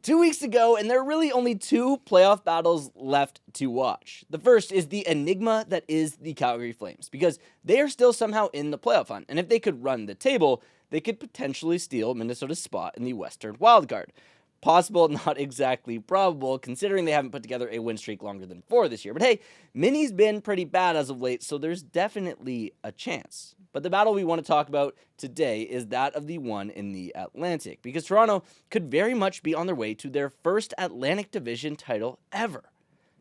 2 weeks ago, and there are really only two playoff battles left to watch. The first is the enigma that is the Calgary Flames, because they are still somehow in the playoff hunt, and if they could run the table, they could potentially steal Minnesota's spot in the Western wildcard. Possible, not exactly probable, considering they haven't put together a win streak longer than 4 this year. But hey, Minnie's been pretty bad as of late, so there's definitely a chance. But the battle we want to talk about today is that of the one in the Atlantic, because Toronto could very much be on their way to their first Atlantic Division title ever.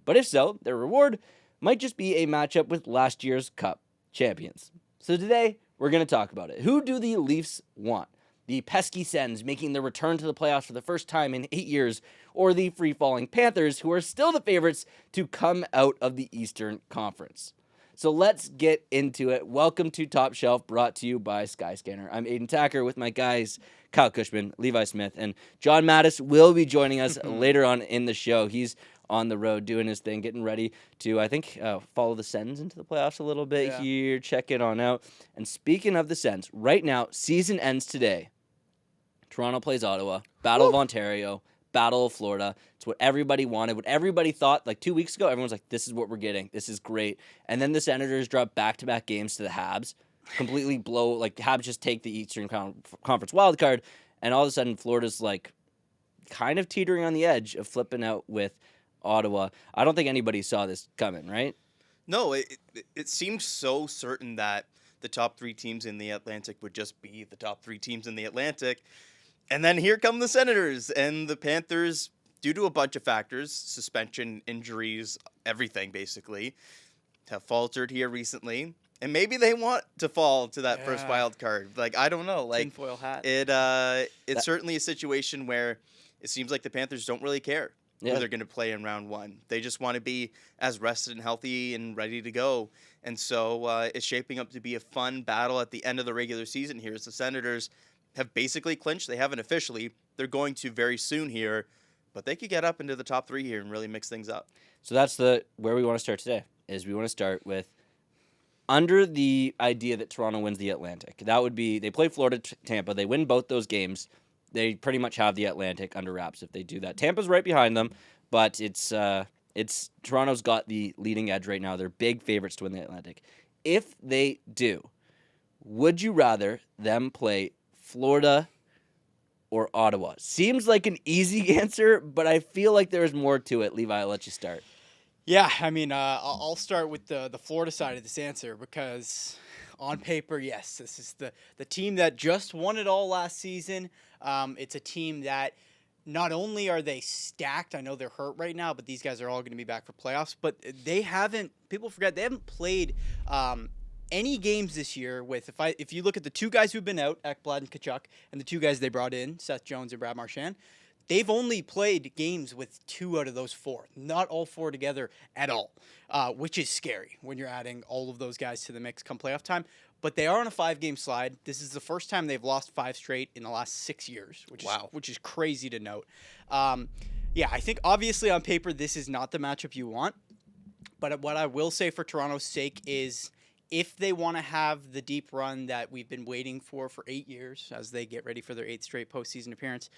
But if so, their reward might just be a matchup with last year's Cup champions. So today, we're going to talk about it. Who do the Leafs want? The pesky Sens making their return to the playoffs for the first time in 8 years, or the free-falling Panthers, who are still the favorites to come out of the Eastern Conference. So let's get into it. Welcome to Top Shelf, brought to you by Skyscanner. I'm Aidan Thakkar with my guys, Kyle Cushman, Levi Smith, and John Matisz will be joining us later on in the show. He's on the road doing his thing, getting ready to, I think, follow the Sens into the playoffs a little bit here, check it on out. And speaking of the Sens, right now, season ends today. Toronto plays Ottawa, Battle of Ontario, Battle of Florida. It's what everybody wanted, what everybody thought. Like 2 weeks ago, everyone's like, this is what we're getting. This is great. And then the Senators drop back-to-back games to the Habs, completely blow, like Habs just take the Eastern Conference wildcard, and all of a sudden Florida's like kind of teetering on the edge of flipping out with Ottawa. I don't think anybody saw this coming, right? No, it seemed so certain that the top 3 teams in the Atlantic would just be the top 3 teams in the Atlantic. And then here come the Senators and the Panthers, due to a bunch of factors, suspension, injuries, everything basically, have faltered here recently. And maybe they want to fall to that first wild card. Like, I don't know. Like, tinfoil hat. It's certainly a situation where it seems like the Panthers don't really care who they're going to play in round 1. They just want to be as rested and healthy and ready to go. And so it's shaping up to be a fun battle at the end of the regular season here as the Senators have basically clinched. They haven't officially. They're going to very soon here, but they could get up into the top 3 here and really mix things up. So that's where we want to start today, is we want to start with under the idea that Toronto wins the Atlantic. That would be, they play Florida, Tampa. They win both those games. They pretty much have the Atlantic under wraps if they do that. Tampa's right behind them, but it's Toronto's got the leading edge right now. They're big favorites to win the Atlantic. If they do, would you rather them play Florida or Ottawa? Seems like an easy answer, but I feel like there's more to it. Levi, I'll let you start. Yeah, I mean, I'll start with the Florida side of this answer because on paper, yes, this is the team that just won it all last season. It's a team that not only are they stacked, I know they're hurt right now, but these guys are all going to be back for playoffs, but people forget, they haven't played any games this year with, if you look at the 2 guys who've been out, Ekblad and Tkachuk, and the 2 guys they brought in, Seth Jones and Brad Marchand, they've only played games with 2 out of those 4, not all 4 together at all, which is scary when you're adding all of those guys to the mix come playoff time. But they are on a 5-game slide. This is the first time they've lost 5 straight in the last 6 years, which is crazy to note. I think obviously on paper this is not the matchup you want, but what I will say for Toronto's sake is, if they want to have the deep run that we've been waiting for 8 years as they get ready for their 8th straight postseason appearance,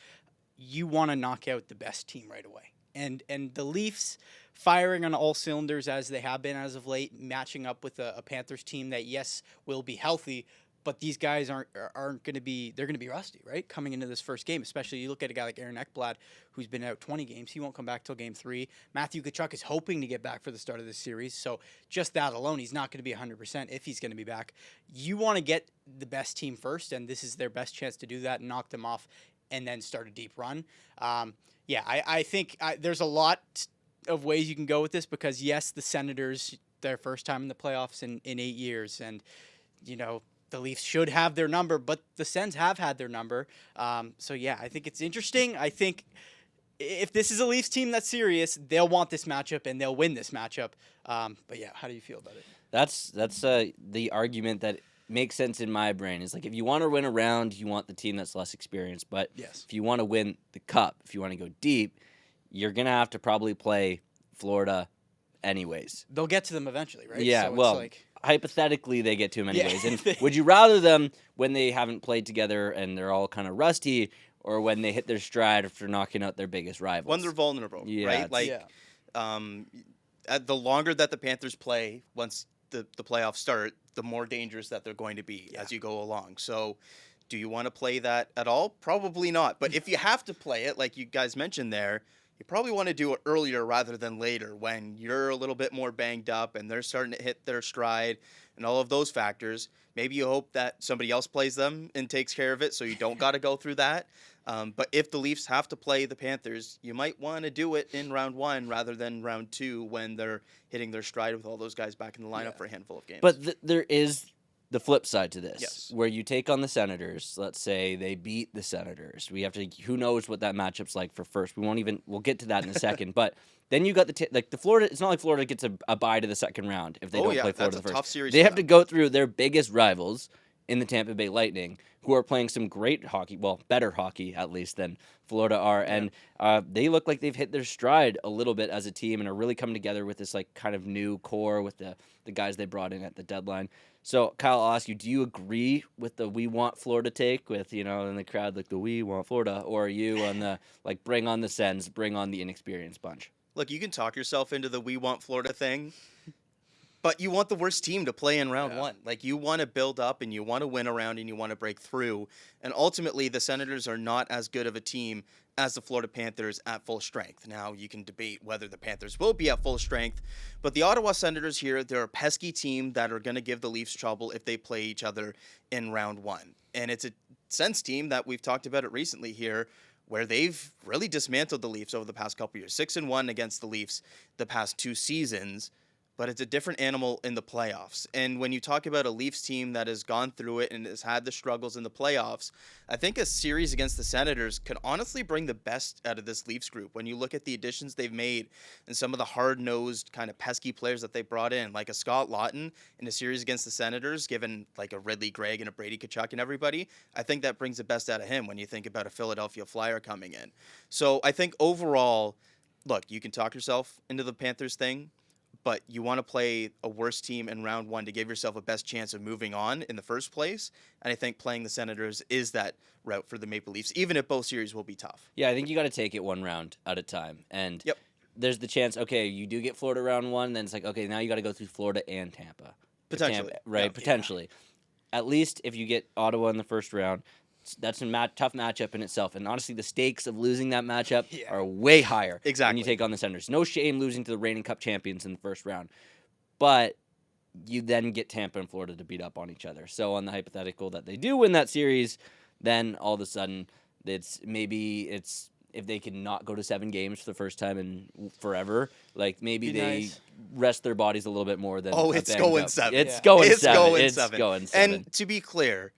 you want to knock out the best team right away. And the Leafs firing on all cylinders as they have been as of late, matching up with a Panthers team that, yes, will be healthy, but these guys aren't going to be, they're going to be rusty, right? Coming into this first game, especially you look at a guy like Aaron Ekblad, who's been out 20 games. He won't come back till game 3. Matthew Tkachuk is hoping to get back for the start of this series. So just that alone, he's not going to be 100% if he's going to be back. You want to get the best team first, and this is their best chance to do that and knock them off and then start a deep run. I think there's a lot of ways you can go with this because, yes, the Senators, their first time in the playoffs in 8 years, and, you know, the Leafs should have their number, but the Sens have had their number. I think it's interesting. I think if this is a Leafs team that's serious, they'll want this matchup and they'll win this matchup. How do you feel about it? That's the argument that makes sense in my brain. Is like, if you want to win a round, you want the team that's less experienced. But if you want to win the Cup, if you want to go deep, you're going to have to probably play Florida anyways. They'll get to them eventually, right? Yeah, So hypothetically, they get to them anyways. And would you rather them when they haven't played together and they're all kind of rusty, or when they hit their stride after knocking out their biggest rivals. When they're vulnerable, right? The longer that the Panthers play, once the playoffs start, the more dangerous that they're going to be as you go along. So do you want to play that at all? Probably not. But if you have to play it, like you guys mentioned there, you probably want to do it earlier rather than later when you're a little bit more banged up and they're starting to hit their stride and all of those factors. Maybe you hope that somebody else plays them and takes care of it so you don't got to go through that. But if the Leafs have to play the Panthers, you might want to do it in round 1 rather than round 2 when they're hitting their stride with all those guys back in the lineup for a handful of games. But there is the flip side to this, Yes. where you take on the Senators. Let's say they beat the Senators. We have to. Who knows what that matchup's like for first? We'll get to that in a second. But then you got the Florida. It's not like Florida gets a bye to the second round if they don't play Florida that's the a first. tough series They for have to them. go through their biggest rivals in the Tampa Bay Lightning, who are playing some great hockey, well, better hockey at least than Florida are, and they look like they've hit their stride a little bit as a team and are really coming together with this like kind of new core with the guys they brought in at the deadline. So, Kyle, I'll ask you, do you agree with the "we want Florida" take with, in the crowd, like the "we want Florida," or are you on the, like, bring on the Sens, bring on the inexperienced bunch? Look, you can talk yourself into the "we want Florida" thing, but you want the worst team to play in round 1. Like, you want to build up and you want to win a round and you want to break through. And ultimately, the Senators are not as good of a team as the Florida Panthers at full strength. Now, you can debate whether the Panthers will be at full strength, but the Ottawa Senators here, they're a pesky team that are going to give the Leafs trouble if they play each other in round 1. And it's a Sens team that we've talked about it recently here, where they've really dismantled the Leafs over the past couple years. 6-1 against the Leafs the past 2 seasons. But it's a different animal in the playoffs. And when you talk about a Leafs team that has gone through it and has had the struggles in the playoffs, I think a series against the Senators could honestly bring the best out of this Leafs group. When you look at the additions they've made and some of the hard-nosed kind of pesky players that they brought in, like a Scott Laughton in a series against the Senators, given like a Ridley Gregg and a Brady Tkachuk and everybody, I think that brings the best out of him when you think about a Philadelphia Flyer coming in. So I think overall, look, you can talk yourself into the Panthers thing, but you want to play a worse team in round 1 to give yourself a best chance of moving on in the first place. And I think playing the Senators is that route for the Maple Leafs, even if both series will be tough. Yeah, I think you got to take it one round at a time. And there's the chance, okay, you do get Florida round 1, then it's like, okay, now you got to go through Florida and Tampa. Potentially. Tampa, right, potentially. At least if you get Ottawa in the first round, that's a tough matchup in itself. And honestly, the stakes of losing that matchup are way higher when you take on the Senators. No shame losing to the reigning Cup champions in the first round. But you then get Tampa and Florida to beat up on each other. So on the hypothetical that they do win that series, then all of a sudden it's if they can not go to 7 games for the first time in forever, like maybe they rest their bodies a little bit more than it's going 7. It's going 7. It's going 7. And to be clear,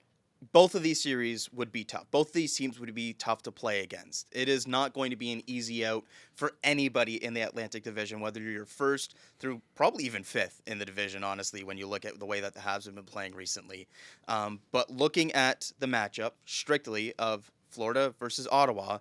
both of these series would be tough. Both of these teams would be tough to play against. It is not going to be an easy out for anybody in the Atlantic Division, whether you're first through probably even 5th in the division, honestly, when you look at the way that the Habs have been playing recently. But looking at the matchup strictly of Florida versus Ottawa,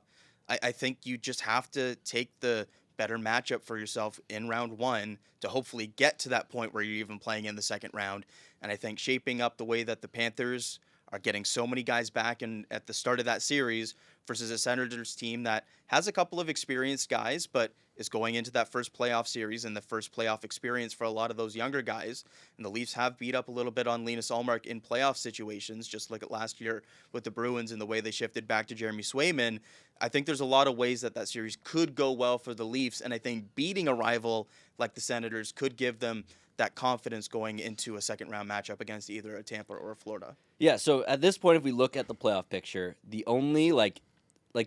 I think you just have to take the better matchup for yourself in round 1 to hopefully get to that point where you're even playing in the second round. And I think shaping up the way that the Panthers are getting so many guys back at the start of that series versus a Senators team that has a couple of experienced guys, but is going into that first playoff series and the first playoff experience for a lot of those younger guys. And the Leafs have beat up a little bit on Linus Ullmark in playoff situations, just look at last year with the Bruins and the way they shifted back to Jeremy Swayman. I think there's a lot of ways that series could go well for the Leafs, and I think beating a rival like the Senators could give them that confidence going into a second-round matchup against either a Tampa or a Florida. Yeah, so at this point, if we look at the playoff picture, the only like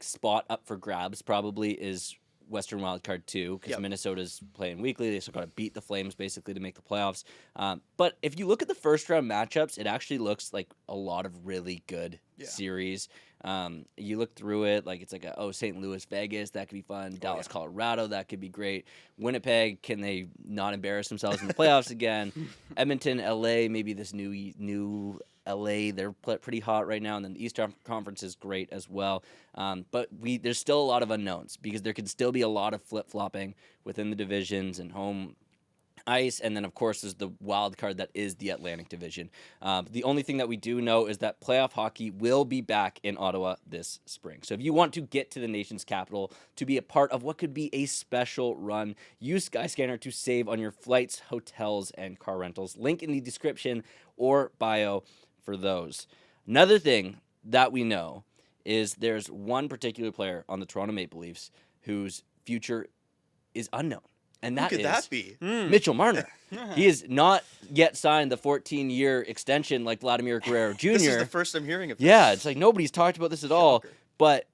spot up for grabs probably is Western Wildcard 2, because Minnesota's playing weekly. They still got to beat the Flames basically to make the playoffs. But if you look at the first-round matchups, it actually looks like a lot of really good series. You look through it, like it's like St. Louis, Vegas, that could be fun. Dallas, Colorado, that could be great. Winnipeg, can they not embarrass themselves in the playoffs again? Edmonton, LA, maybe this new LA, they're pretty hot right now, and then the Eastern Conference is great as well. But there's still a lot of unknowns because there could still be a lot of flip-flopping within the divisions and home ice, and then of course there's the wild card that is the Atlantic Division. The only thing that we do know is that playoff hockey will be back in Ottawa this spring. So if you want to get to the nation's capital to be a part of what could be a special run, use Skyscanner to save on your flights, hotels, and car rentals. Link in the description or bio for those. Another thing that we know is there's one particular player on the Toronto Maple Leafs whose future is unknown. And that Who could is that be? Mitchell Marner. He has not yet signed the 14-year extension like Vladimir Guerrero Jr. This is the first I'm hearing of this. Yeah, it's like nobody's talked about this at all. Shocker. But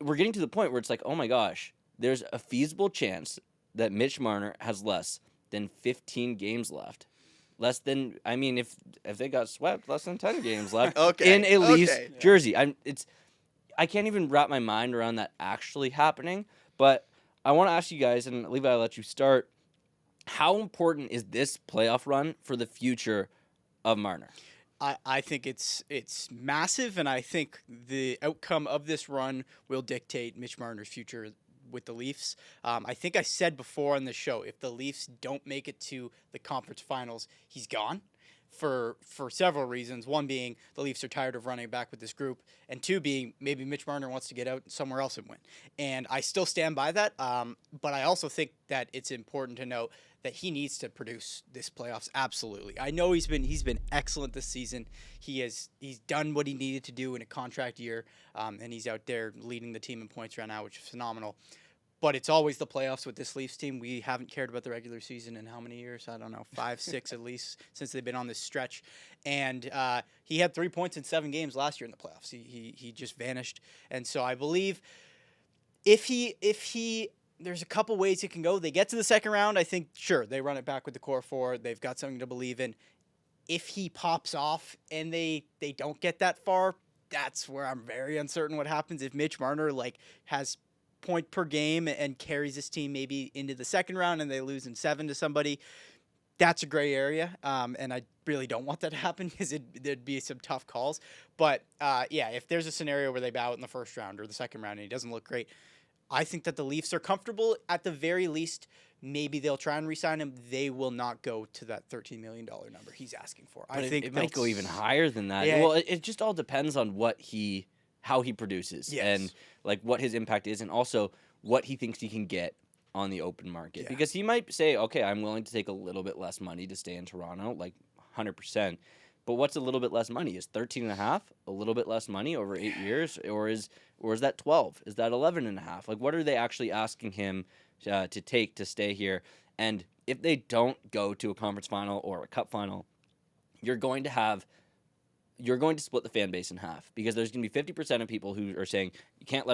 we're getting to the point where it's like, oh my gosh, there's a feasible chance that Mitch Marner has less than 15 games left. Less than, I mean, if they got swept, less than 10 games left in a Leafs jersey. I can't even wrap my mind around that actually happening. But I want to ask you guys, and Levi, I'll let you start. How important is this playoff run for the future of Marner? I think it's massive, and I think the outcome of this run will dictate Mitch Marner's future with the Leafs. I think I said before on the show, if the Leafs don't make it to the conference finals, he's gone. For several reasons. One being the Leafs are tired of running back with this group, and two being maybe Mitch Marner wants to get out somewhere else and win. And I still stand by that, but I also think that it's important to note that he needs to produce this playoffs. Absolutely. I know he's been excellent this season. He's done what he needed to do in a contract year, and he's out there leading the team in points right now, which is phenomenal. But it's always the playoffs with this Leafs team. We haven't cared about the regular season in how many years? I don't know, 5, 6 at least, since they've been on this stretch. And he had 3 points in 7 games last year in the playoffs. He just vanished. And so I believe if he there's a couple ways it can go. They get to the second round. I think, sure, they run it back with the core four. They've got something to believe in. If he pops off and they don't get that far, that's where I'm very uncertain what happens. If Mitch Marner has point per game and carries this team maybe into the second round and they lose in 7 to somebody, that's a gray area. And I really don't want that to happen because there'd be some tough calls. But if there's a scenario where they bow out in the first round or the second round and he doesn't look great, I think that the Leafs are comfortable. At the very least, maybe they'll try and re-sign him. They will not go to that $13 million number he's asking for. But I think it might go even higher than that. Yeah. Well, it just all depends on how he produces and what his impact is, and also what he thinks he can get on the open market. Yeah. Because he might say, okay, I'm willing to take a little bit less money to stay in Toronto, 100%. But what's a little bit less money? Is 13.5 a little bit less money over 8 years, or is that 12? Is that 11.5? What are they actually asking him to take to stay here? And if they don't go to a conference final or a cup final, you're going to split the fan base in half, because there's going to be 50% of people who are saying you can't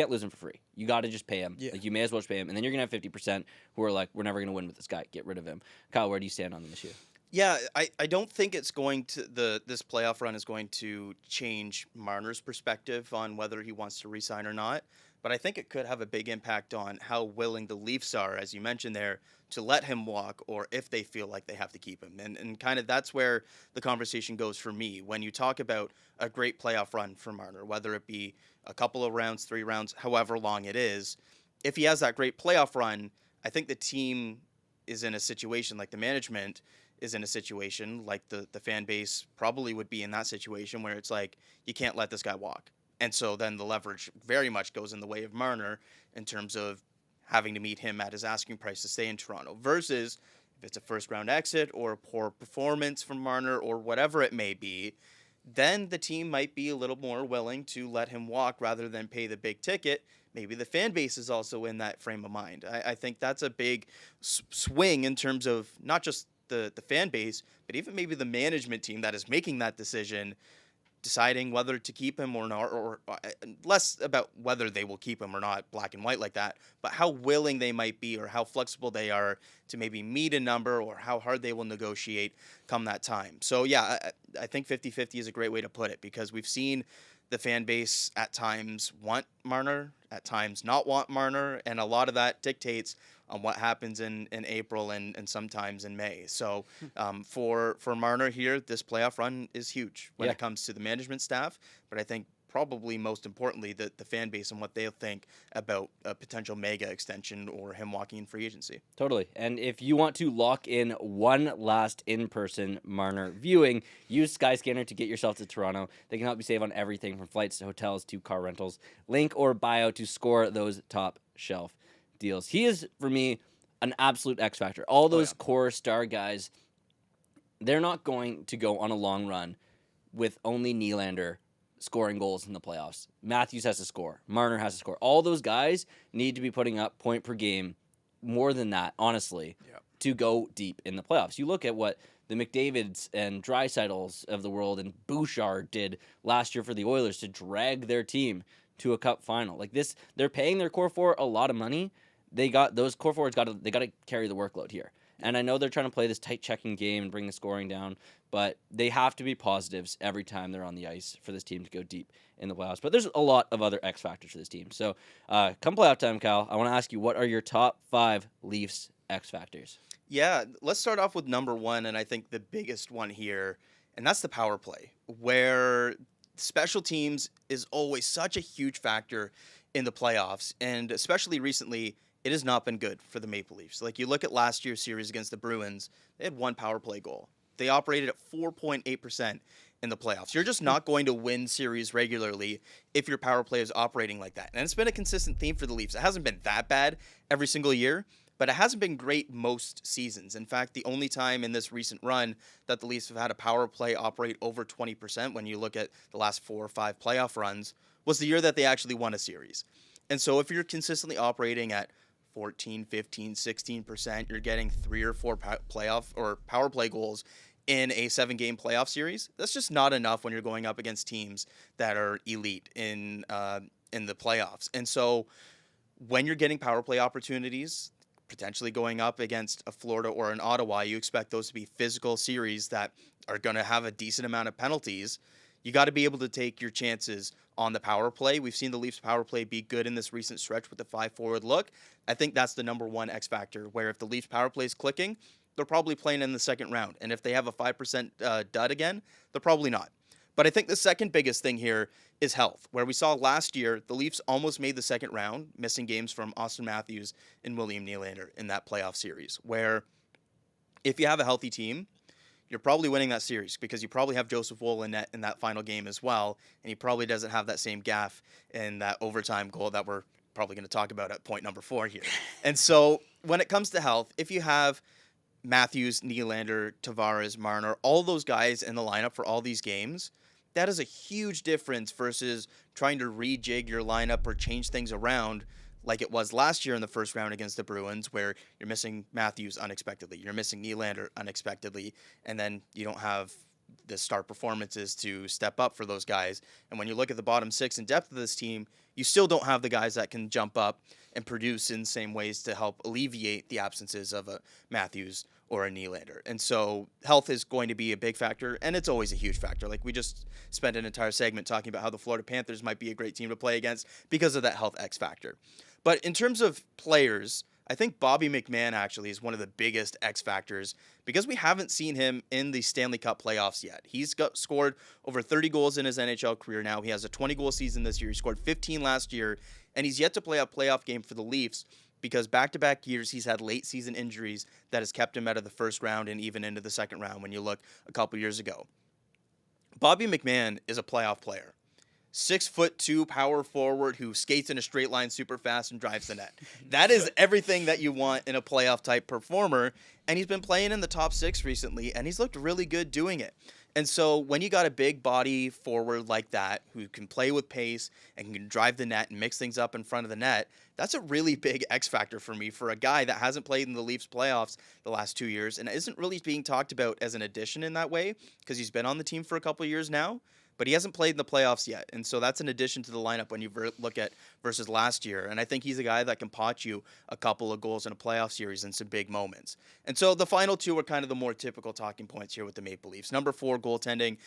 lose him for free. You got to just pay him. Yeah. You may as well just pay him. And then you're going to have 50% who are like, we're never going to win with this guy. Get rid of him. Kyle, where do you stand on the issue? Yeah, I don't think it's going to this playoff run is going to change Marner's perspective on whether he wants to re-sign or not. But I think it could have a big impact on how willing the Leafs are, as you mentioned there, to let him walk, or if they feel like they have to keep him. And kind of that's where the conversation goes for me. When you talk about a great playoff run for Marner, whether it be a couple of rounds, 3 rounds, however long it is, if he has that great playoff run, I think the team is in a situation, like the management is in a situation, like the fan base probably would be in that situation, where it's like, you can't let this guy walk. And so then the leverage very much goes in the way of Marner in terms of having to meet him at his asking price to stay in Toronto, versus if it's a first-round exit or a poor performance from Marner or whatever it may be, then the team might be a little more willing to let him walk rather than pay the big ticket. Maybe the fan base is also in that frame of mind. I think that's a big swing in terms of not just the fan base, but even maybe the management team that is making that decision, deciding whether to keep him or not, or less about whether they will keep him or not, black and white like that, but how willing they might be or how flexible they are to maybe meet a number, or how hard they will negotiate come that time. So yeah, I think 50-50 is a great way to put it, because we've seen the fan base at times want Marner, at times not want Marner, and a lot of that dictates on what happens in April and sometimes in May. So for Marner here, this playoff run is huge when it comes to the management staff. But I think probably most importantly, the fan base and what they'll think about a potential mega extension or him walking in free agency. Totally. And if you want to lock in one last in-person Marner viewing, use Skyscanner to get yourself to Toronto. They can help you save on everything from flights to hotels to car rentals. Link or bio to score those top shelf deals. He is, for me, an absolute X factor. All those core star guys, they're not going to go on a long run with only Nylander scoring goals in the playoffs. Matisz has to score. Marner has to score. All those guys need to be putting up point per game, more than that, honestly, to go deep in the playoffs. You look at what the McDavids and Draisaitl's of the world and Bouchard did last year for the Oilers to drag their team to a cup final. Like this, they're paying their core four a lot of money. They got those core forwards got to carry the workload here. And I know they're trying to play this tight checking game and bring the scoring down, but they have to be positives every time they're on the ice for this team to go deep in the playoffs. But there's a lot of other X factors for this team. So come playoff time, Cal, I want to ask you, what are your top 5 Leafs X factors? Yeah, let's start off with number 1, and I think the biggest one here, and that's the power play, where special teams is always such a huge factor in the playoffs, and especially recently, it has not been good for the Maple Leafs. Like, you look at last year's series against the Bruins, they had 1 power play goal. They operated at 4.8% in the playoffs. You're just not going to win series regularly if your power play is operating like that. And it's been a consistent theme for the Leafs. It hasn't been that bad every single year, but it hasn't been great most seasons. In fact, the only time in this recent run that the Leafs have had a power play operate over 20%, when you look at the last 4 or 5 playoff runs, was the year that they actually won a series. And so if you're consistently operating at 14, 15, 16%, you're getting 3 or 4 playoff or power play goals in a 7-game playoff series. That's just not enough when you're going up against teams that are elite in the playoffs. And so when you're getting power play opportunities, potentially going up against a Florida or an Ottawa, you expect those to be physical series that are going to have a decent amount of penalties. You got to be able to take your chances on the power play. We've seen the Leafs power play be good in this recent stretch with the 5-forward look. I think that's the number 1 X factor, where if the Leafs power play is clicking, they're probably playing in the second round. And if they have a 5% dud again, they're probably not. But I think the second biggest thing here is health, where we saw last year the Leafs almost made the second round, missing games from Austin Matthews and William Nylander in that playoff series, where if you have a healthy team, you're probably winning that series because you probably have Joseph Woll in net in that final game as well, and he probably doesn't have that same gaffe in that overtime goal that we're probably going to talk about at point number 4 here. And so when it comes to health, if you have Matthews, Nylander, Tavares, Marner, all those guys in the lineup for all these games, that is a huge difference versus trying to rejig your lineup or change things around like it was last year in the first round against the Bruins, where you're missing Matthews unexpectedly, you're missing Nylander unexpectedly, and then you don't have the star performances to step up for those guys. And when you look at the bottom 6 and depth of this team, you still don't have the guys that can jump up and produce in the same ways to help alleviate the absences of a Matthews or a Nylander. And so health is going to be a big factor, and it's always a huge factor. Like, we just spent an entire segment talking about how the Florida Panthers might be a great team to play against because of that health X factor. But in terms of players, I think Bobby McMann actually is one of the biggest X factors because we haven't seen him in the Stanley Cup playoffs yet. He's scored over 30 goals in his NHL career now. He has a 20-goal season this year. He scored 15 last year, and he's yet to play a playoff game for the Leafs because back-to-back years he's had late-season injuries that has kept him out of the first round and even into the second round when you look a couple years ago. Bobby McMann is a playoff player. 6'2" power forward who skates in a straight line super fast and drives the net. That is everything that you want in a playoff type performer. And he's been playing in the top 6 recently, and he's looked really good doing it. And so when you got a big body forward like that who can play with pace and can drive the net and mix things up in front of the net, that's a really big X factor for me for a guy that hasn't played in the Leafs playoffs the last 2 years and isn't really being talked about as an addition in that way because he's been on the team for a couple of years now. But he hasn't played in the playoffs yet, and so that's an addition to the lineup when you look at versus last year. And I think he's a guy that can pot you a couple of goals in a playoff series in some big moments. And so the final 2 are kind of the more typical talking points here with the Maple Leafs. Number 4, goaltending.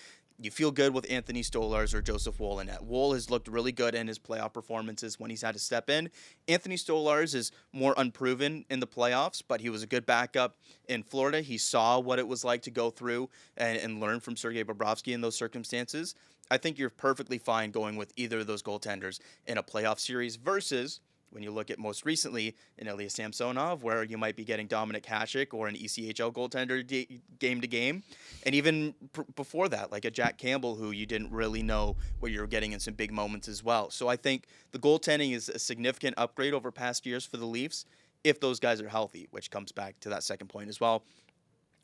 You feel good with Anthony Stolarz or Joseph Woll in net. Woll has looked really good in his playoff performances when he's had to step in. Anthony Stolarz is more unproven in the playoffs, but he was a good backup in Florida. He saw what it was like to go through and learn from Sergei Bobrovsky in those circumstances. I think you're perfectly fine going with either of those goaltenders in a playoff series versus when you look at most recently in Ilya Samsonov, where you might be getting Dominik Hasek or an ECHL goaltender game to game. And even before that, like a Jack Campbell, who you didn't really know what you were getting in some big moments as well. So I think the goaltending is a significant upgrade over past years for the Leafs if those guys are healthy, which comes back to that second point as well.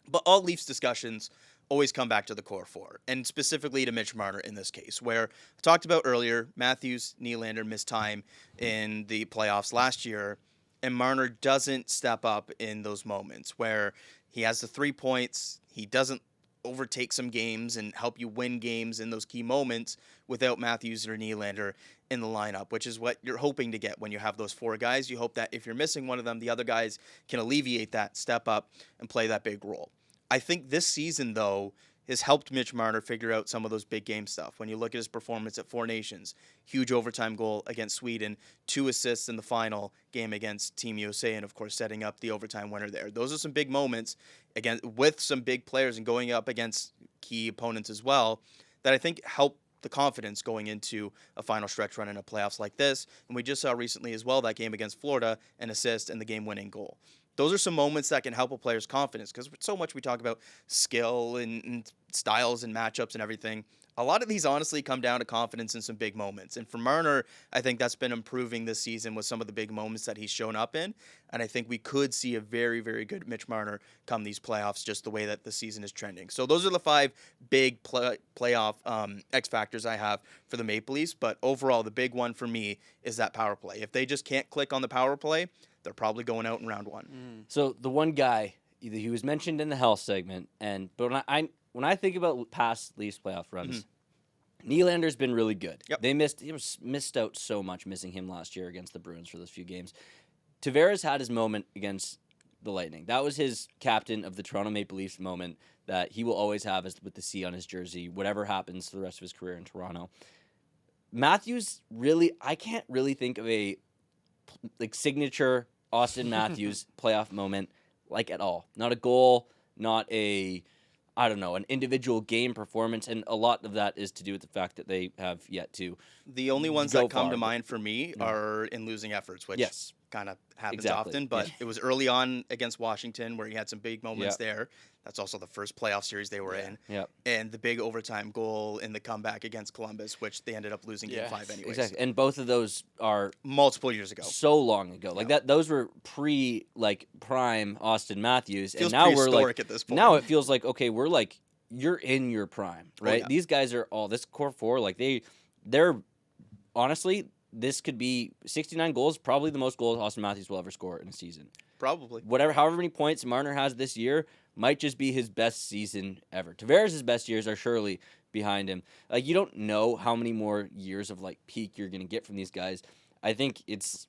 But all Leafs discussions always come back to the core four, and specifically to Mitch Marner in this case, where I talked about earlier, Matthews, Nylander missed time in the playoffs last year, and Marner doesn't step up in those moments where he has the 3 points, he doesn't overtake some games and help you win games in those key moments without Matthews or Nylander in the lineup, which is what you're hoping to get when you have those four guys. You hope that if you're missing one of them, the other guys can alleviate that, step up, and play that big role. I think this season, though, has helped Mitch Marner figure out some of those big game stuff. When you look at his performance at Four Nations, huge overtime goal against Sweden, 2 assists in the final game against Team USA, and of course setting up the overtime winner there. Those are some big moments, again, with some big players and going up against key opponents as well, that I think help the confidence going into a final stretch run in a playoffs like this. And we just saw recently as well that game against Florida, an assist and the game-winning goal. Those are some moments that can help a player's confidence, because so much we talk about skill and styles and matchups and everything. A lot of these honestly come down to confidence in some big moments. And for Marner, I think that's been improving this season with some of the big moments that he's shown up in. And I think we could see a very, very good Mitch Marner come these playoffs, just the way that the season is trending. So those are the 5 big playoff X factors I have for the Maple Leafs. But overall, the big one for me is that power play. If they just can't click on the power play, they're probably going out in round 1. So the one guy, he was mentioned in the health segment, but when I think about past Leafs playoff runs, Nylander's been really good. Yep. They missed out so much missing him last year against the Bruins for those few games. Tavares had his moment against the Lightning. That was his captain of the Toronto Maple Leafs moment that he will always have with the C on his jersey, whatever happens for the rest of his career in Toronto. Matthews, really, I can't really think of a signature Austin Matthews playoff moment at all. Not a goal, not an individual game performance, and a lot of that is to do with the fact that they have yet to. The only ones that come to mind for me are in losing efforts, which kind of happens often, but it was early on against Washington where he had some big moments there. That's also the first playoff series they were in. Yep. And the big overtime goal in the comeback against Columbus, which they ended up losing game 5 anyways. Exactly. And both of those are multiple years ago. So long ago. Those were prime Austin Matthews. Feels and now we're at this point. Now it feels like, okay, we're you're in your prime, right? Oh, yeah. These guys are all this core four, they're honestly, this could be 69 goals, probably the most goals Austin Matthews will ever score in a season. Probably. However many points Marner has this year might just be his best season ever. Tavares' best years are surely behind him. You don't know how many more years of peak you're going to get from these guys. I think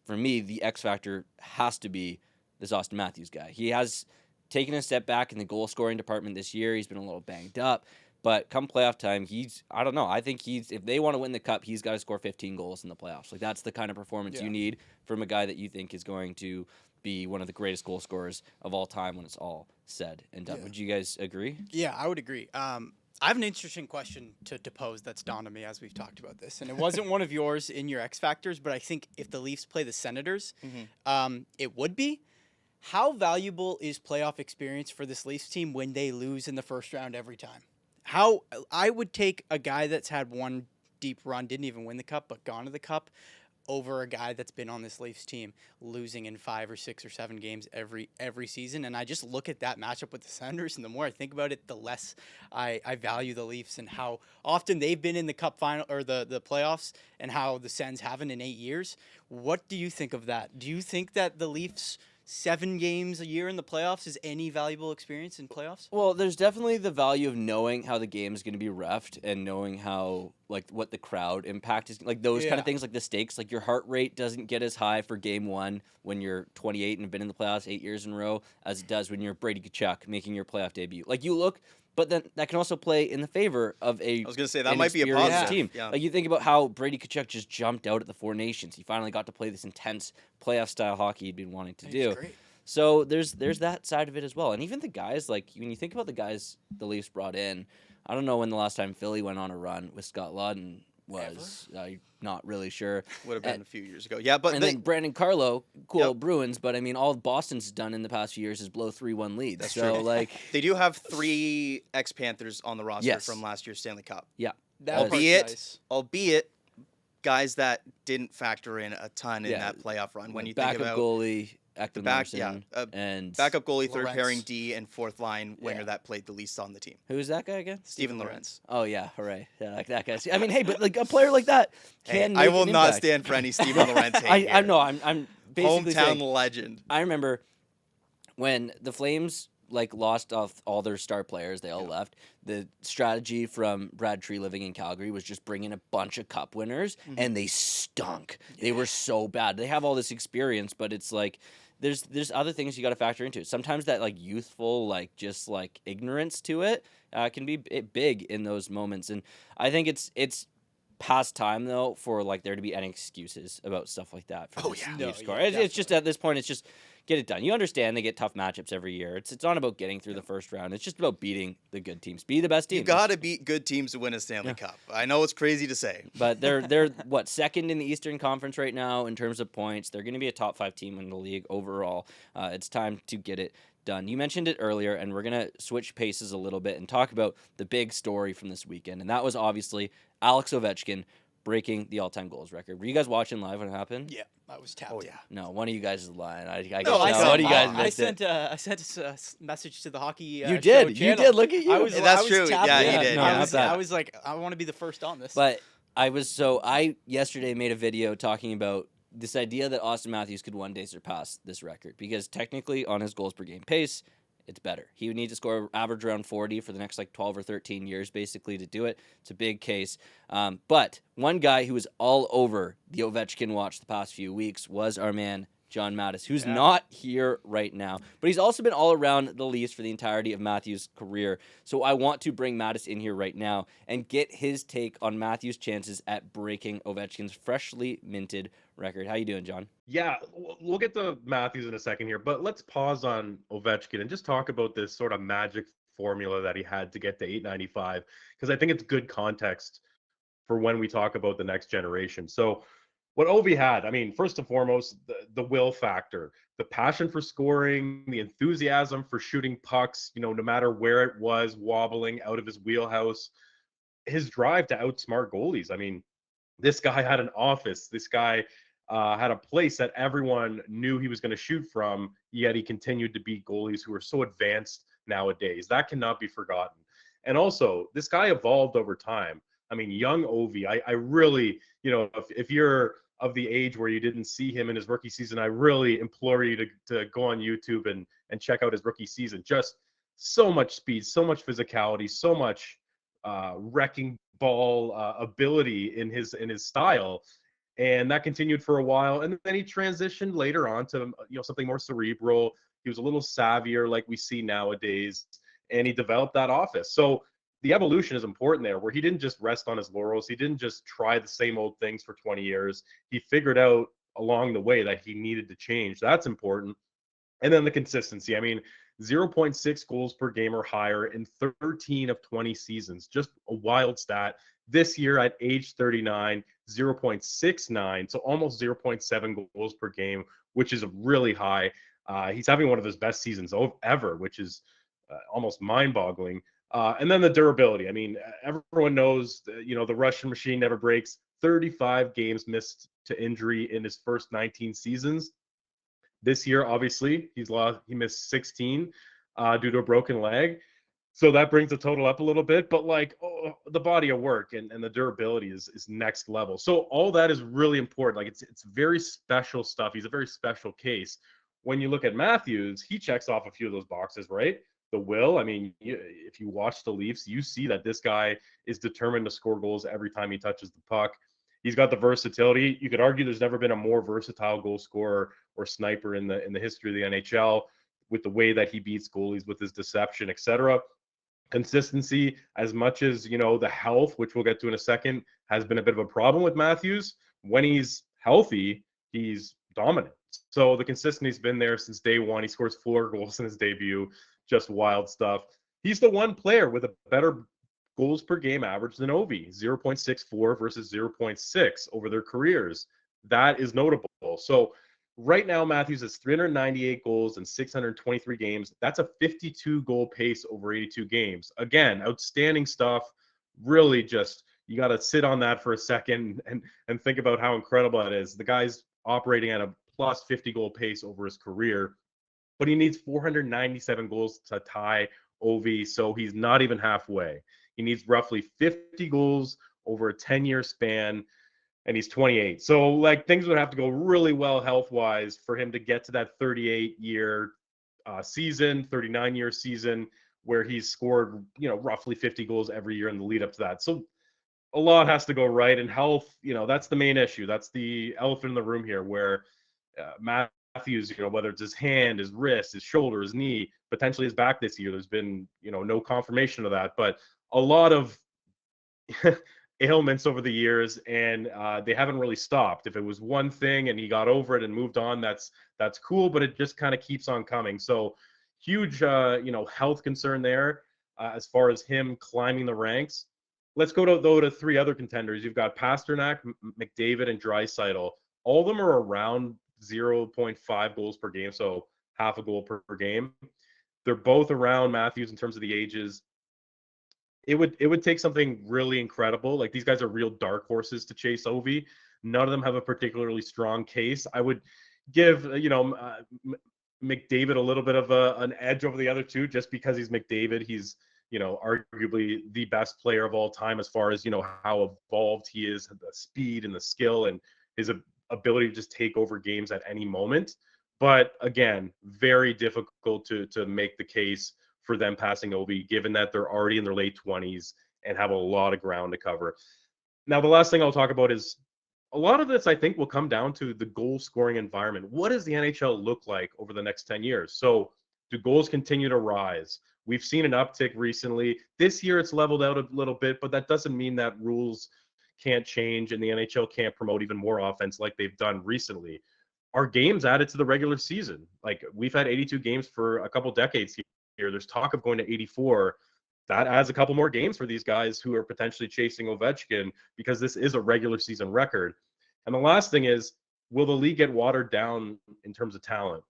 for me, the X factor has to be this Austin Matthews guy. He has taken a step back in the goal scoring department this year. He's been a little banged up. But come playoff time, I don't know. I think if they want to win the cup, he's got to score 15 goals in the playoffs. That's the kind of performance you need from a guy that you think is going to be one of the greatest goal scorers of all time when it's all said and done. Would you guys agree? Yeah, I would agree. I have an interesting question to pose that's dawned on me as we've talked about this. And it wasn't one of yours in your X Factors, but I think if the Leafs play the Senators, it would be. How valuable is playoff experience for this Leafs team when they lose in the first round every time? How I would take a guy that's had one deep run, didn't even win the cup, but gone to the cup, over a guy that's been on this Leafs team losing in 5 or 6 or 7 games every season. And I just look at that matchup with the Senators, and the more I think about it, the less I value the Leafs and how often they've been in the cup final or the playoffs and how the Sens haven't in 8 years. What do you think of that? Do you think that the Leafs 7 games a year in the playoffs is any valuable experience in playoffs? Well, there's definitely the value of knowing how the game is going to be reffed and knowing how, what the crowd impact is, those kind of things, the stakes, your heart rate doesn't get as high for game 1 when you're 28 and have been in the playoffs 8 years in a row as it does when you're Brady Tkachuk making your playoff debut. But then that can also play in the favor of I was going to say, that might be a positive team. Yeah. You think about how Brady Tkachuk just jumped out at the Four Nations. He finally got to play this intense playoff-style hockey he'd been wanting to do. Great. So there's that side of it as well. And even the guys, when you think about the guys the Leafs brought in, I don't know when the last time Philly went on a run with Scott Lawton was. I'm not really sure. Would have been a few years ago. Yeah, but and then Brandon Carlo, cool Yep. Bruins, but I mean, all Boston's done in the past few years is blow 3-1 leads. That's so true. like, they do have 3 ex-Panthers on the roster Yes. from last year's Stanley Cup. yeah, That part's Albeit- nice. Albeit guys that didn't factor in a ton in Yeah. that playoff run. When you backup think about goalie, Ekman back- Larsson, yeah, and backup goalie, third Lorentz. pairing D, and fourth line winger Yeah. that played the least on the team, who is that guy again? Steven Lorentz. Oh yeah, hooray! Yeah, like that guy. I mean, hey, but like a player like that Hey, can. I make will an not impact. stand for any Steven Lorentz hate I here. know. I'm basically Hometown saying, legend. I remember when the Flames like lost off all their star players, they all left. The strategy from Brad Tree living in Calgary was just bring in a bunch of cup winners, and they stunk. They were so bad. They have all this experience, but it's like there's other things you got to factor into it. Sometimes that like youthful, like just like ignorance to it can be big in those moments, and I think it's past time though for like there to be any excuses about stuff like that. For this yeah. new No, score. yeah, It's just at this point, it's just get it done. You understand they get tough matchups every year. It's not about getting through the first round. It's just about beating the good teams. Be the best team. You got to beat good teams to win a Stanley Cup. I know it's crazy to say. But they're what, second in the Eastern Conference right now in terms of points. They're going to be a top 5 team in the league overall. It's time to get it done. You mentioned it earlier, and we're going to switch paces a little bit and talk about the big story from this weekend, and that was obviously Alex Ovechkin breaking the all-time goals record. Were you guys watching live when it happened? Yeah, I was tapped. Oh, yeah. No, one of you guys is lying. I No, guess I no, said- one of you guys I missed it. sent a message to the hockey. You show did. You channel. did. Look at you. I was, Yeah, that's I was true. tapped Yeah, in. you did, No, yeah. not bad. I was like, I want to be the first on this. But I yesterday made a video talking about this idea that Austin Matthews could one day surpass this record because technically on his goals per game pace, it's better. He would need to score average around 40 for the next like 12 or 13 years basically to do it. It's a big case. But one guy who was all over the Ovechkin watch the past few weeks was our man John Matisz, who's not here right now. But he's also been all around the Leafs for the entirety of Matthews' career. So I want to bring Matisz in here right now and get his take on Matthews' chances at breaking Ovechkin's freshly minted record. How you doing, John? Yeah, we'll get to Matthews in a second here, but let's pause on Ovechkin and just talk about this sort of magic formula that he had to get to 895, because I think it's good context for when we talk about the next generation. So what Ovi had, I mean, first and foremost, the will factor, the passion for scoring, the enthusiasm for shooting pucks, no matter where it was, wobbling out of his wheelhouse, his drive to outsmart goalies. I mean, this guy had an office. This guy had a place that everyone knew he was going to shoot from, yet he continued to beat goalies who are so advanced nowadays. That cannot be forgotten. And also, this guy evolved over time. I mean, young Ovi, I really, if you're of the age where you didn't see him in his rookie season, I really implore you to go on YouTube and check out his rookie season. Just so much speed, so much physicality, so much wrecking ball ability in his style. And that continued for a while. And then he transitioned later on to something more cerebral. He was a little savvier like we see nowadays. And he developed that office. So the evolution is important there, where he didn't just rest on his laurels. He didn't just try the same old things for 20 years. He figured out along the way that he needed to change. That's important. And then the consistency. I mean, 0.6 goals per game or higher in 13 of 20 seasons. Just a wild stat. This year at age 39, 0.69, so almost 0.7 goals per game, which is really high. He's having one of his best seasons ever, which is almost mind-boggling. And then the durability. I mean, everyone knows, the Russian machine never breaks. 35 games missed to injury in his first 19 seasons. This year, obviously, he missed 16 due to a broken leg. So that brings the total up a little bit, but the body of work and the durability is next level. So all that is really important. Like it's very special stuff. He's a very special case. When you look at Matthews, he checks off a few of those boxes, right? The will. I mean, if you watch the Leafs, you see that this guy is determined to score goals every time he touches the puck. He's got the versatility. You could argue there's never been a more versatile goal scorer or sniper in the history of the NHL, with the way that he beats goalies with his deception, etc. Consistency, as much as the health, which we'll get to in a second, has been a bit of a problem with Matthews. When he's healthy, he's dominant. So the consistency's been there since day one. He scores 4 goals in his debut. Just wild stuff. He's the one player with a better goals per game average than Ovi, 0.64 versus 0.6 over their careers. That is notable. So right now, Matthews has 398 goals in 623 games. That's a 52 goal pace over 82 games. Again, outstanding stuff. Really just, you got to sit on that for a second and think about how incredible that is. The guy's operating at a plus 50 goal pace over his career, but he needs 497 goals to tie Ovi, so he's not even halfway. He needs roughly 50 goals over a 10-year span, and he's 28. So, like, things would have to go really well health-wise for him to get to that 38-year season, 39-year season, where he's scored, roughly 50 goals every year in the lead up to that. So a lot has to go right, and health, that's the main issue. That's the elephant in the room here, where Matthews, whether it's his hand, his wrist, his shoulder, his knee, potentially his back this year, there's been, no confirmation of that, but a lot of ailments over the years, and they haven't really stopped. If it was one thing and he got over it and moved on, that's cool, but it just kind of keeps on coming. So huge, health concern there as far as him climbing the ranks. Let's go to three other contenders. You've got Pasternak, McDavid, and Draisaitl. All of them are around 0.5 goals per game, so half a goal per game. They're both around Matthews in terms of the ages. It would take something really incredible. Like, these guys are real dark horses to chase Ovi. None of them have a particularly strong case. I would give McDavid a little bit of an edge over the other two, just because he's McDavid. He's arguably the best player of all time as far as how evolved he is, the speed and the skill and his ability to just take over games at any moment. But again, very difficult to make the case for them passing Ovi, given that they're already in their late 20s and have a lot of ground to cover. Now, the last thing I'll talk about is a lot of this, I think, will come down to the goal scoring environment. What does the NHL look like over the next 10 years? So do goals continue to rise? We've seen an uptick recently. This year it's leveled out a little bit, but that doesn't mean that rules can't change and the NHL can't promote even more offense like they've done recently. Are games added to the regular season? Like, we've had 82 games for a couple decades here. There's talk of going to 84. That adds a couple more games for these guys who are potentially chasing Ovechkin, because this is a regular season record. And the last thing is, will the league get watered down in terms of talent?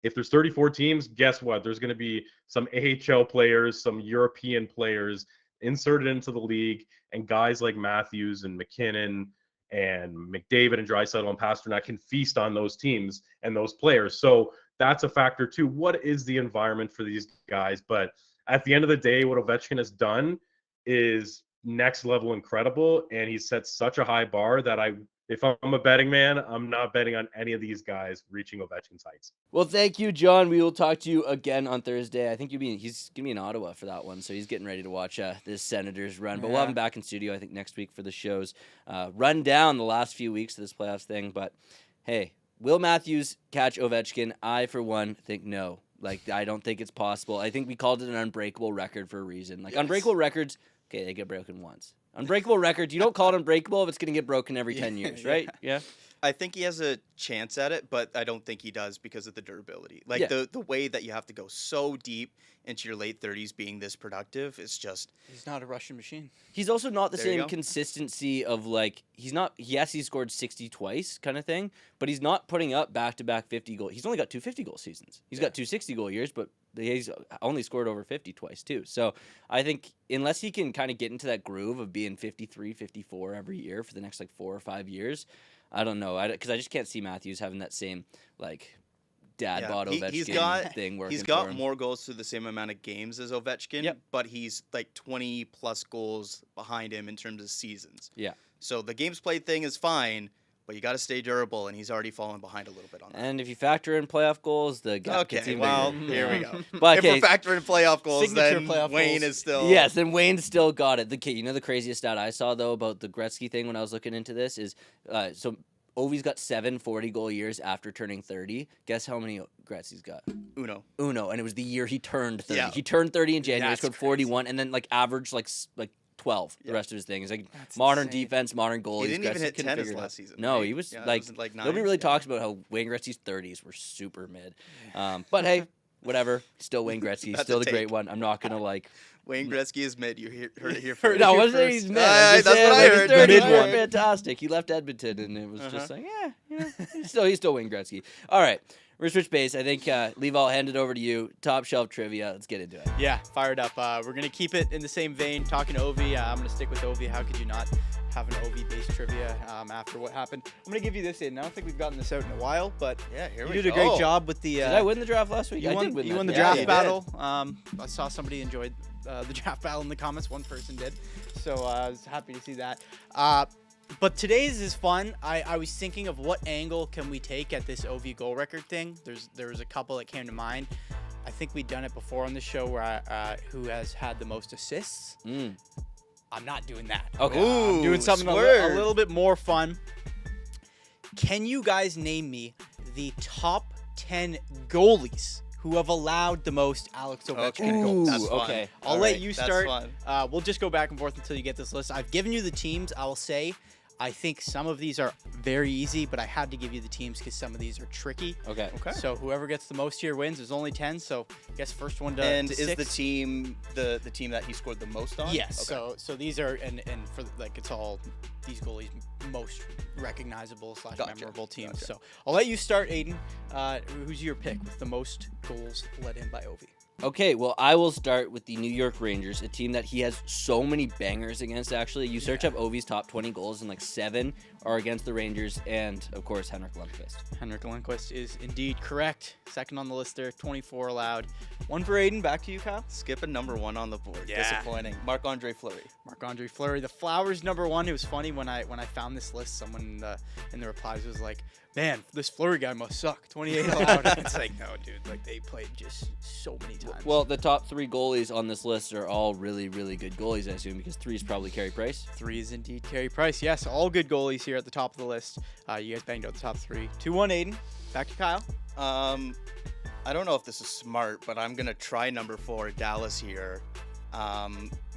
If there's 34 teams, guess what? There's going to be some AHL players, some European players inserted into the league, and guys like Matthews and McKinnon and McDavid and Draisaitl and Pasternak can feast on those teams and those players. So that's a factor too. What is the environment for these guys? But at the end of the day, what Ovechkin has done is next level incredible, and he's set such a high bar that if I'm a betting man, I'm not betting on any of these guys reaching Ovechkin's heights. Well, thank you, John. We will talk to you again on Thursday. I think he's going to be in Ottawa for that one, so he's getting ready to watch this Senators run. But we'll have him back in studio, I think, next week for the show's run down the last few weeks of this playoffs thing. But, hey, will Matthews catch Ovechkin? I, for one, think no. Like, I don't think it's possible. I think we called it an unbreakable record for a reason. Like, unbreakable records, okay, they get broken once. Unbreakable records, you don't call it unbreakable if it's going to get broken every 10 years, right? Yeah. I think he has a chance at it, but I don't think he does because of the durability. Like, the way that you have to go so deep into your late 30s being this productive is just... He's not a Russian machine. He's also not the same consistency of, like, he's not... Yes, he scored 60 twice kind of thing, but he's not putting up back-to-back 50 goals. He's only got 2 50-goal seasons. He's got 2 60-goal years, but he's only scored over 50 twice, too. So I think unless he can kind of get into that groove of being 53, 54 every year for the next, like, 4 or 5 years... I don't know, because I just can't see Matthews having that same, like, dad bod Ovechkin thing working. He's got for him. more goals through the same amount of games as Ovechkin, but he's like 20-plus goals behind him in terms of seasons. Yeah. So the games played thing is fine, but you got to stay durable, and he's already fallen behind a little bit on that. And if you factor in playoff goals, the gap gets even bigger. Here we go. But, if we're factoring playoff goals, then Wayne is still... Yes, then Wayne still got it. The craziest stat I saw, though, about the Gretzky thing when I was looking into this is, so Ovi's got 7 40-goal years after turning 30. Guess how many Gretzky's got? Uno, and it was the year he turned 30. Yeah. He turned 30 in January, scored crazy. 41, and then, like, averaged, like 12 the rest of his things. Like, That's modern insane. defense, modern goalies. He didn't even Gretzky hit couldn't 10 figure his it last out. season. No, right? he was, it like, was like 9. nobody really talks about how Wayne Gretzky's 30s were super mid. But, hey, whatever. Still Wayne Gretzky. That's Still a the great take. one. I'm not gonna like. Wayne Gretzky is mid. You heard it here Heard first. it No, here wasn't first. he's mid. That's what I heard. The Mid mid one. Fantastic. He left Edmonton, and it was just like, he's still Wayne Gretzky. All right, we're switch base. I think Levi, I'll hand it over to you. Top shelf trivia. Let's get into it. Yeah, fired up. We're going to keep it in the same vein, talking Ovi. I'm going to stick with Ovi. How could you not have an Ovi-based trivia after what happened? I'm going to give you this in. I don't think we've gotten this out in a while, but Yeah, here you we did go. a great job with the... Did I win the draft last week? You I won, did win. you that won the draft. draft you battle. I saw somebody enjoyed the draft battle in the comments. One person did. So I was happy to see that. But today's is fun. I was thinking of what angle can we take at this OV goal record thing. There was a couple that came to mind. I think we've done it before on the show where who has had the most assists. I'm not doing that. Okay. I'm doing something a swerve. little bit more fun. Can you guys name me the top 10 goalies who have allowed the most Alex Ovechkin goals? That's fun. okay. I'll All let right, you that's start. fun. We'll just go back and forth until you get this list. I've given you the teams. I will say I think some of these are very easy, but I had to give you the teams because some of these are tricky. Okay. Okay. So whoever gets the most here wins. There's only 10, so I guess first one to And to is six. the team the team that he scored the most on? Yes. Okay. So these are and for like it's all these goalies most recognizable / Gotcha. memorable teams. Gotcha. So I'll let you start, Aidan. Who's your pick with the most goals let in by Ovi? Okay, well, I will start with the New York Rangers, a team that he has so many bangers against, actually. You search up Ovi's top 20 goals, and like 7 are against the Rangers, and, of course, Henrik Lundqvist. Henrik Lundqvist is indeed correct. Second on the list there, 24 allowed. One for Aidan. Back to you, Kyle. Skipping number 1 on the board. Yeah. Disappointing. Marc-Andre Fleury. Marc-Andre Fleury, the Flowers number 1. It was funny when I found this list. Someone in the replies was like, "Man, this Fleury guy must suck." 28 allowed. It's like, no, dude. Like they played just so many times. Well, the top 3 goalies on this list are all really, really good goalies, I assume, because 3 is probably Carey Price. 3 is indeed Carey Price. Yes, all good goalies here at the top of the list. You guys banged out the top 3. 2-1 Aidan. Back to Kyle. I don't know if this is smart, but I'm going to try number 4, Dallas here.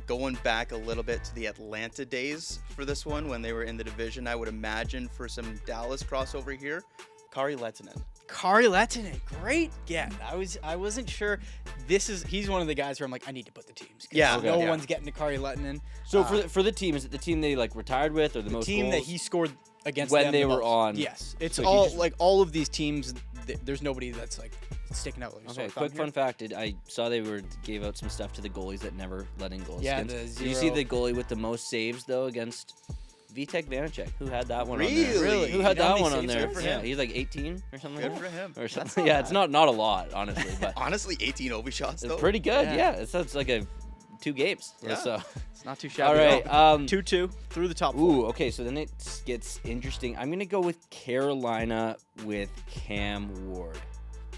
Going back a little bit to the Atlanta days for this one when they were in the division, I would imagine for some Dallas crossover here, Kari Lehtinen. Kari Lehtinen, great get. I wasn't sure. He's one of the guys where I'm like, I need to put the teams. 'Cause Yeah, no okay. one's getting to Kari Lehtinen. So for the team, is it the team they like retired with, or the most team goals? that he scored against When them they the were most. on. Yes, it's So he all just- like all of these teams. There's nobody that's like sticking out. Like a Okay, sore quick thumb fun fact. I saw they gave out some stuff to the goalies that never let in goals. Yeah, against. the Did you see zero. the goalie with the most saves, though, against Vitek Vanacek? Who had that one on Really? there? Really? Who had You know how that many one on saves there? are for Yeah, him? he's like 18 or something Good like for that. him. Or That's something. not Yeah, bad. it's not a lot, honestly, but Honestly, 18 Ovi shots, though. it's pretty good. Yeah. Yeah, it's like a 2 games. Yeah. So, It's not too all shabby. right. 2-2 through the top 4. Ooh, okay, so then it gets interesting. I'm going to go with Carolina with Cam Ward.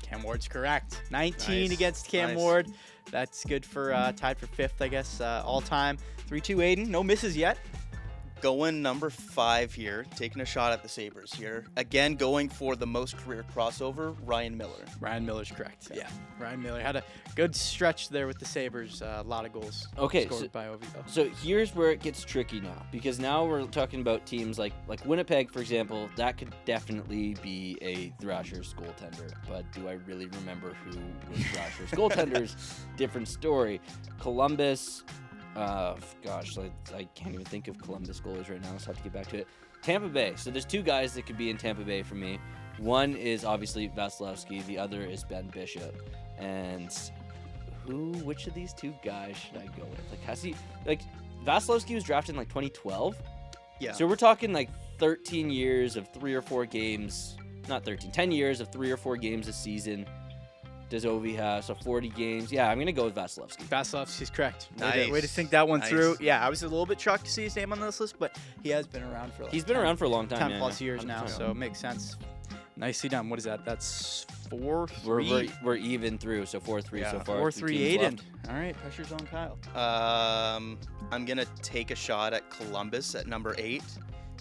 Cam Ward's correct. 19 Nice. against Cam Nice. Ward. That's good for tied for 5th, I guess, all time. 3-2 Aidan. No misses yet. Going number 5 here, taking a shot at the Sabres here. Again, going for the most career crossover, Ryan Miller. Ryan Miller's correct. Yeah. Ryan Miller had a good stretch there with the Sabres. A lot of goals Okay, scored so- by Ovi, though. So here's where it gets tricky now, because now we're talking about teams like Winnipeg, for example. That could definitely be a Thrashers goaltender, but do I really remember who was Thrashers goaltenders? Different story. Columbus, gosh, I can't even think of Columbus goalies right now. Let's have to get back to it. Tampa Bay. So there's 2 guys that could be in Tampa Bay for me. One is obviously Vasilevsky. The other is Ben Bishop. And which of these 2 guys should I go with? Like, has he, like, Vasilevsky was drafted in like 2012. Yeah. So we're talking like 13 years of 3 or 4 games. Not 13, 10 years of 3 or 4 games a season. Does Ovi have? So 40 games. Yeah, I'm going to go with Vasilevsky. Vasilevsky's correct. Nice. Way to think that one Nice. through. Yeah, I was a little bit shocked to see his name on this list, but he has been around for like He's been around for a long time. 10 yeah, plus yeah, years now, 100%. so it makes sense. Nicely done. What is that? That's 4-3. We're even through, so 4-3 Yeah. so far. 4-3 2 teams Aidan. left. All right, pressure's on Kyle. I'm going to take a shot at Columbus at number 8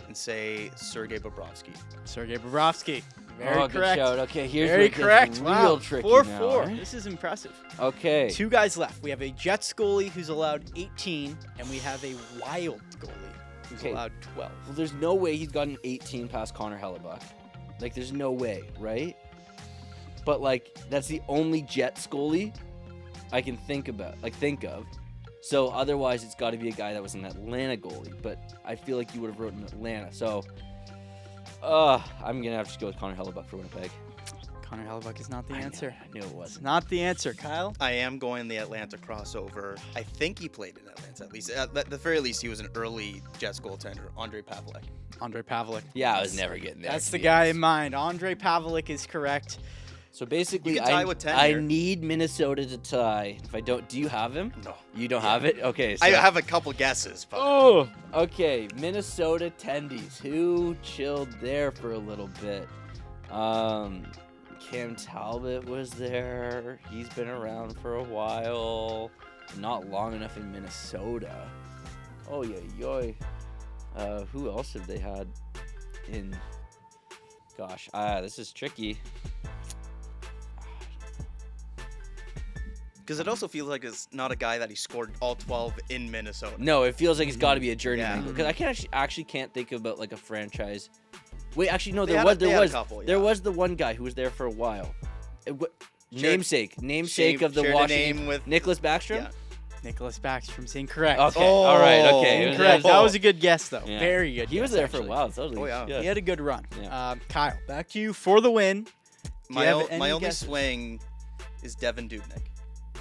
and say Sergei Bobrovsky. Sergei Bobrovsky. Very Oh, good correct. shout. Okay, here's Very where it gets correct. real Wow. tricky 4-4. now. Right? This is impressive. Okay. 2 guys left. We have a Jets goalie who's allowed 18, and we have a Wild goalie who's Okay. allowed 12. Well, there's no way he's gotten 18 past Connor Hellebuck. Like, there's no way, right? but like that's the only Jets goalie I can think of. So otherwise, it's got to be a guy that was an Atlanta goalie. But I feel like you would have written Atlanta. So I'm gonna have to go with Connor Hellebuck for Winnipeg. Connor Hellebuck is not the answer. I knew it was It's not the answer, Kyle. I am going the Atlanta crossover. I think he played in Atlanta at least. At the very least, he was an early Jets goaltender, Andre Pavlik. Andre Pavlik. Yeah, I was never getting there. That's the guy in mind. Andre Pavlik is correct. So basically, You can tie with 10 I here. need Minnesota to tie. If I don't, do you have him? No. You don't have it? Okay. So. I have a couple guesses, but Oh, okay. Minnesota Tendies. Who chilled there for a little bit? Cam Talbot was there. He's been around for a while. Not long enough in Minnesota. Oh, yeah. Who else have they had in... Gosh, this is tricky. because it also feels like it's not a guy that he scored all 12 in Minnesota. No, it feels like he's got to be a journeyman. Yeah. Because I can't actually can't think about like a franchise. Wait, actually no, They there had was a couple, there yeah. was the one guy who was there for a while. Shared- Namesake of the shared a Washington. name with Nicholas Backstrom. Yeah. Nicholas Backstrom's incorrect. Okay, all right, okay. Incorrect. That was a good guess, though. Yeah. Very good. He was guess, there for a actually. while. So Oh, yeah. He had a good run. Yeah. Kyle, back to you for the win. Do you my have any my only guesses? swing is Devin Dubnyk.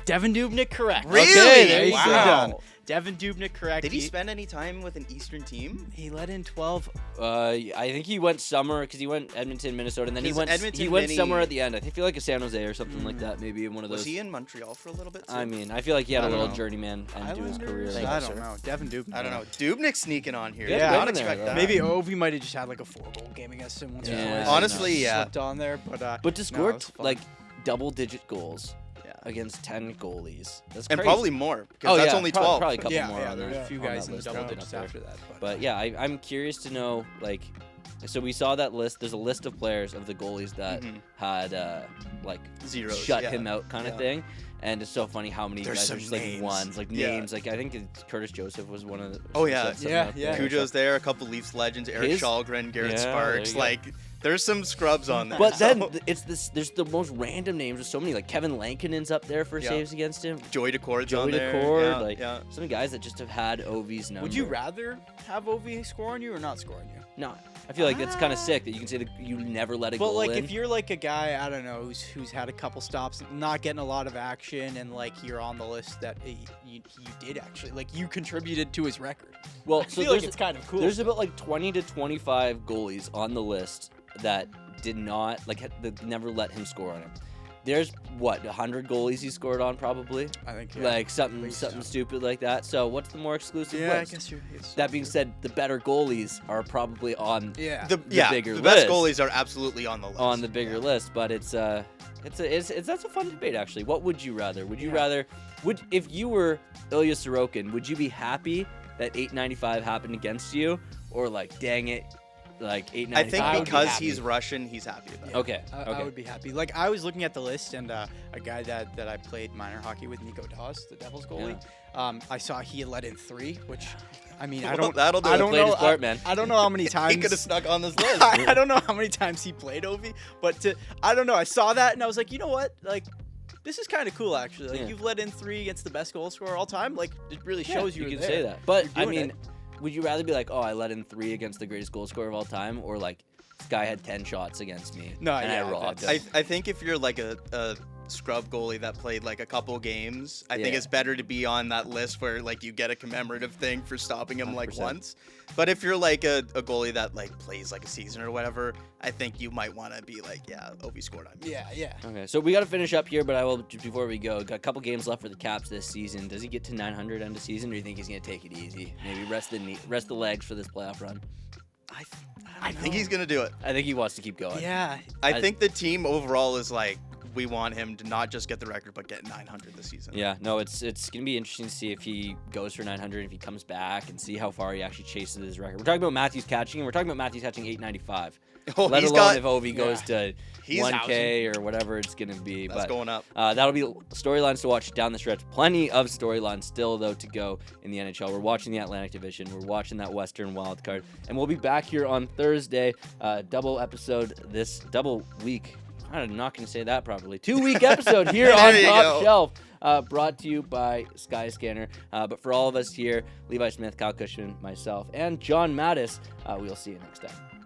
Devin Dubnyk, correct. Really? Okay, there you Nicely go. done. Devin Dubnyk, correct. Did he spend any time with an Eastern team? He let in 12. I think he went summer because he went Edmonton, Minnesota, and then he 'Cause went Edmonton he went mini- somewhere at the end. I think feel like a San Jose or something like that. Maybe in one of those. Was he in Montreal for a little bit? Too? I mean, I feel like he had I a don't little know. journeyman end to his career. Islanders? Thank I you, don't sir. know. Devin Dubnyk. I don't know. Dubnyk sneaking on here. Yeah, Did not been there, expect though. that. Maybe Ovi might have just had like a 4-goal game against him once or Yeah, twice. honestly, and, yeah. Slipped on there, But to score it was fun. like double-digit goals Yeah. against 10 goalies, that's And crazy. probably more because Oh, that's yeah, only prob- 12. Probably a couple yeah, more. yeah, on there's there, a few on that guys in the list double up digits there. after that. But yeah, I'm curious to know, like, so we saw that list. There's a list of players of the goalies that had like Zeros, shut yeah. him out kind of Yeah. thing. And it's so funny how many There's guys some are just like names. ones, like Yeah. names. Like I think it's Curtis Joseph was one of the. Oh, yeah. something Yeah, up yeah. there. Cujo's there, a couple Leafs legends, Eric His- Shalgren, Garrett Yeah, Sparks. there you go. Like, there's some scrubs on there. But then so- it's this. There's the most random names. There's so many. Like Kevin Lankinen's up there for Yeah. saves against him. Joey Decord's on Joey there. Decord, Yeah, like yeah. some guys that just have had Ovi's number. would you rather have Ovi score on you or not score on you? No, I feel like that's kind of sick that you can say that you never let a But goal like, in. if you're like a guy, I don't know, who's had a couple stops, not getting a lot of action, and like you're on the list that you did actually, like you contributed to his record. well, I feel like it's kind of cool. There's about like 20 to 25 goalies on the list that did not that never let him score on him. There's 100 goalies he scored on probably, I think like something least. stupid like that. So what's the more exclusive Yeah, I list? guess you're. It's That being said, the better goalies are probably on yeah. The bigger best list. goalies are absolutely on the list. on the bigger list, but it's that's a fun debate actually. What would you rather? Would you Yeah. rather if you were Ilya Sorokin, would you be happy that 895 happened against you, or like dang it, like 895? I think I would be because happy. he's Russian, he's happy about it. Okay. I would be happy. Like I was looking at the list, and a guy that I played minor hockey with, Nico Dawes, the Devils goalie. I saw he had let in 3, which I mean I Well, don't. that'll do I it. don't Played his know. part, man. I don't know how many times He could have snuck on this list. I don't know how many times he played Ovi, but I don't know. I saw that and I was like, you know what? Like, this is kind of cool actually. Like Yeah. you've let in 3 against the best goal scorer all time. Like it really shows you you're can there. say that. But You're I doing mean, would you rather be like, oh, I let in 3 against the greatest goal scorer of all time, or like this guy had 10 shots against me No, and yeah, I robbed that's- him? I think if you're like a scrub goalie that played like a couple games, I think Yeah. it's better to be on that list where like you get a commemorative thing for stopping him like 100%. once. But if you're like a goalie that like plays like a season or whatever, I think you might want to be like, yeah, Ovi scored on me. Yeah. Okay, so we got to finish up here, but I will just before we go. Got a couple games left for the Caps this season. Does he get to 900 end of season, or do you think he's gonna take it easy? Maybe rest the legs for this playoff run. I think he's gonna do it. I think he wants to keep going. Yeah. I think the team overall is like, we want him to not just get the record, but get 900 this season. Yeah, no, it's gonna be interesting to see if he goes for 900, if he comes back, and see how far he actually chases his record. We're talking about Matthews catching, and we're talking about Matthews catching 895. Oh, Let he's alone got- if Ovi goes to He's 1K or whatever it's gonna be. That's but going up. that'll be storylines to watch down the stretch. Plenty of storylines still though to go in the NHL. We're watching the Atlantic Division. We're watching that Western wild card, and we'll be back here on Thursday. Double week. I'm not going to say that properly. 2-week episode here on There you Top go. Shelf, brought to you by Skyscanner. But for all of us here, Levi Smith, Kyle Cushman, myself, and John Matisz, we'll see you next time.